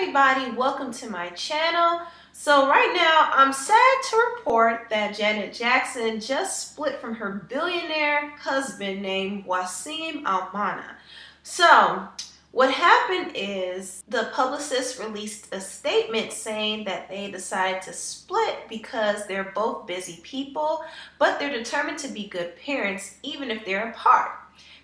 everybody, welcome to my channel. So right now I'm sad to report that Janet Jackson just split from her billionaire husband named Wissam Al Mana. So what happened is the publicist released a statement saying that they decided to split because they're both busy people, but they're determined to be good parents even if they're apart.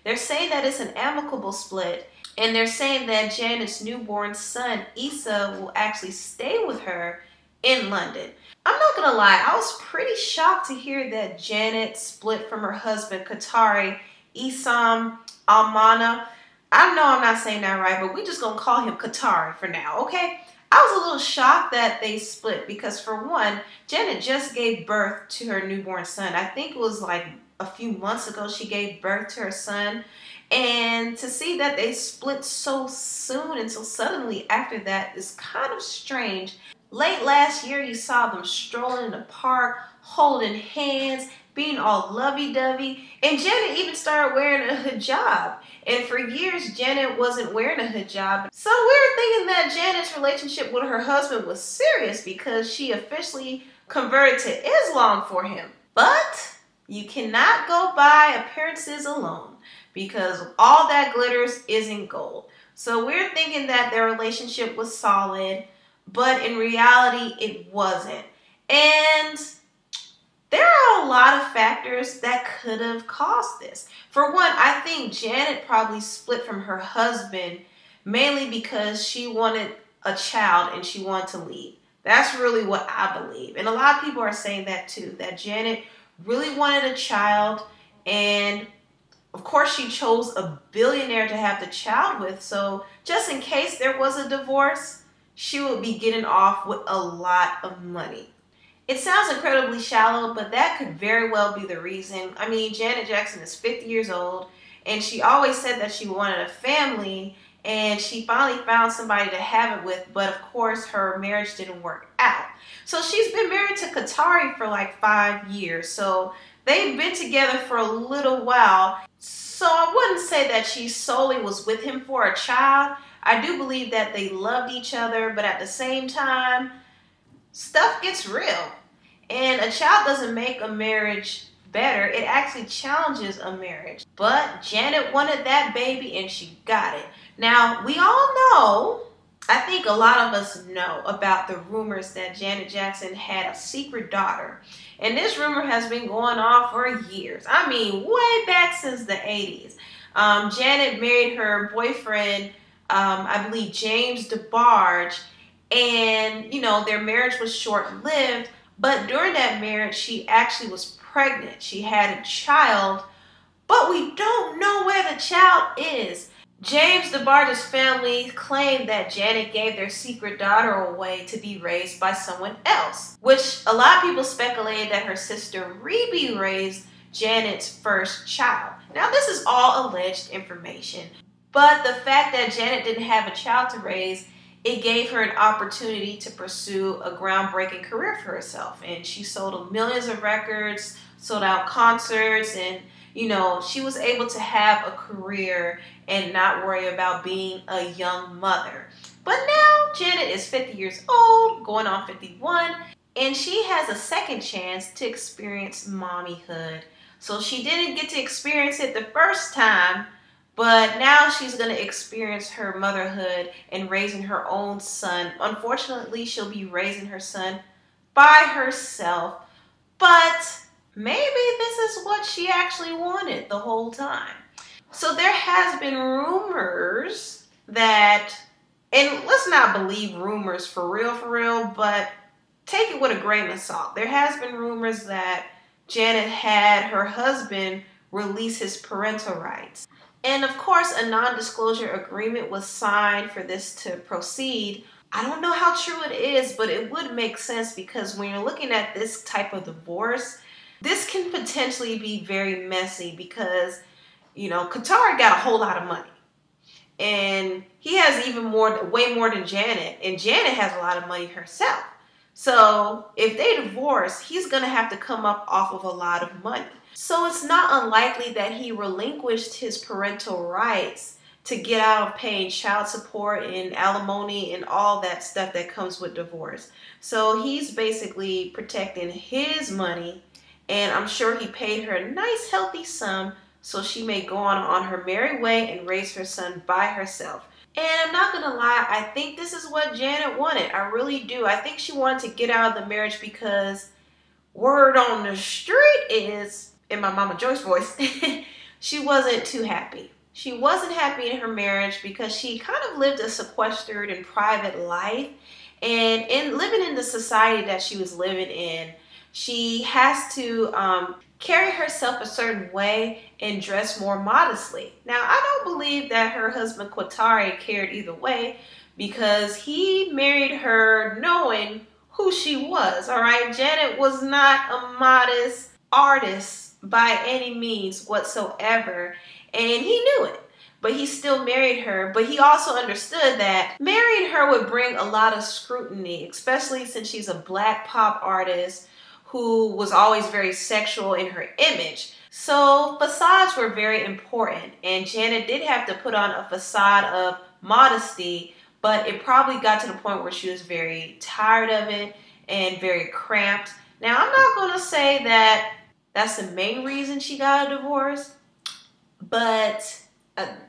They're saying that it's an amicable split, and they're saying that Janet's newborn son, Issa, will actually stay with her in London. I'm not gonna lie, I was pretty shocked to hear that Janet split from her husband, Qatari, Wissam Al Mana. I know I'm not saying that right, but we're just gonna call him Qatari for now, okay? I was a little shocked that they split because, for one, Janet just gave birth to her newborn son. I think it was like a few months ago she gave birth to her son. And to see that they split so soon and so suddenly after that is kind of strange. Late last year, you saw them strolling in the park, holding hands, being all lovey-dovey, and Janet even started wearing a hijab. And for years, Janet wasn't wearing a hijab. So we were thinking that Janet's relationship with her husband was serious because she officially converted to Islam for him. But you cannot go by appearances alone, because all that glitters isn't gold. So we're thinking that their relationship was solid, but in reality, it wasn't. And there are a lot of factors that could have caused this. For one, I think Janet probably split from her husband mainly because she wanted a child and she wanted to leave. That's really what I believe. And a lot of people are saying that too, that Janet really wanted a child, and of course she chose a billionaire to have the child with, so just in case there was a divorce, she would be getting off with a lot of money. It sounds incredibly shallow, but that could very well be the reason. I mean, Janet Jackson is 50 years old, and she always said that she wanted a family, and she finally found somebody to have it with, but of course her marriage didn't work out. So she's been married to Qatari for like 5 years, so they've been together for a little while. So I wouldn't say that she solely was with him for a child. I do believe that they loved each other, but at the same time, stuff gets real. And a child doesn't make a marriage better. It actually challenges a marriage. But Janet wanted that baby and she got it. Now, we all know, I think a lot of us know about the rumors that Janet Jackson had a secret daughter. And this rumor has been going on for years. I mean, way back since the 80s. Janet married her boyfriend, I believe James DeBarge, and, you know, their marriage was short-lived, but during that marriage, she actually was pregnant. She had a child, but we don't know where the child is. James DeBarge's family claimed that Janet gave their secret daughter away to be raised by someone else, which a lot of people speculated that her sister Rebe raised Janet's first child. Now, this is all alleged information, but the fact that Janet didn't have a child to raise, it gave her an opportunity to pursue a groundbreaking career for herself. And she sold millions of records, sold out concerts, and, you know, she was able to have a career and not worry about being a young mother. But now Janet is 50 years old, going on 51, and she has a second chance to experience mommyhood. So she didn't get to experience it the first time, but now she's going to experience her motherhood and raising her own son. Unfortunately, she'll be raising her son by herself, but maybe this is what she actually wanted the whole time. So there has been rumors that, and let's not believe rumors for real, but take it with a grain of salt. There has been rumors that Janet had her husband release his parental rights. And of course, a non-disclosure agreement was signed for this to proceed. I don't know how true it is, but it would make sense because when you're looking at this type of divorce, this can potentially be very messy because, you know, Qatar got a whole lot of money. And he has way more than Janet. And Janet has a lot of money herself. So if they divorce, he's going to have to come up off of a lot of money. So it's not unlikely that he relinquished his parental rights to get out of paying child support and alimony and all that stuff that comes with divorce. So he's basically protecting his money, and I'm sure he paid her a nice healthy sum so she may go on her merry way and raise her son by herself. And I'm not gonna lie, I think this is what Janet wanted. I really do. I think she wanted to get out of the marriage because word on the street is, in my Mama Joyce voice, she wasn't too happy. She wasn't happy in her marriage because she kind of lived a sequestered and private life. And in living in the society that she was living in, she has to carry herself a certain way and dress more modestly. Now, I don't believe that her husband Quatari cared either way, because he married her knowing who she was, all right? Janet was not a modest artist by any means whatsoever, and he knew it. But he still married her. But he also understood that marrying her would bring a lot of scrutiny, especially since she's a black pop artist who was always very sexual in her image. So facades were very important, and Janet did have to put on a facade of modesty, but it probably got to the point where she was very tired of it and very cramped. Now, I'm not going to say that that's the main reason she got a divorce, but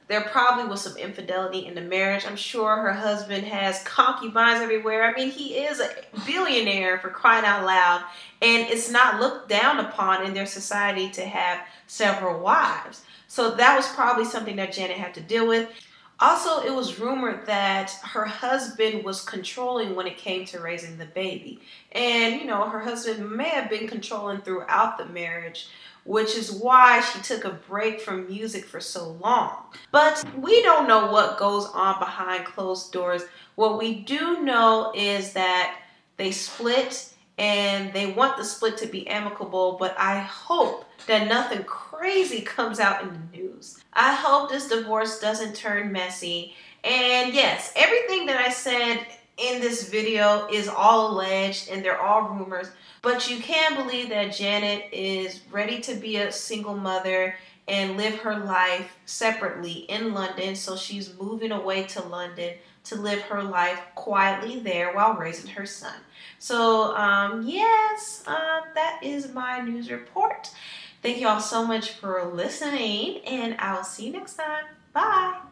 there probably was some infidelity in the marriage. I'm sure her husband has concubines everywhere. I mean, he is a billionaire, for crying out loud, and it's not looked down upon in their society to have several wives. So that was probably something that Janet had to deal with. Also, it was rumored that her husband was controlling when it came to raising the baby. And, you know, her husband may have been controlling throughout the marriage, which is why she took a break from music for so long. But we don't know what goes on behind closed doors. What we do know is that they split, and they want the split to be amicable, but I hope that nothing crazy comes out in the news. I hope this divorce doesn't turn messy. And yes, everything that I said in this video is all alleged and they're all rumors, but you can believe that Janet is ready to be a single mother and live her life separately in London. So she's moving away to London to live her life quietly there while raising her son. So yes, that is my news report. Thank you all so much for listening, and I'll see you next time. Bye.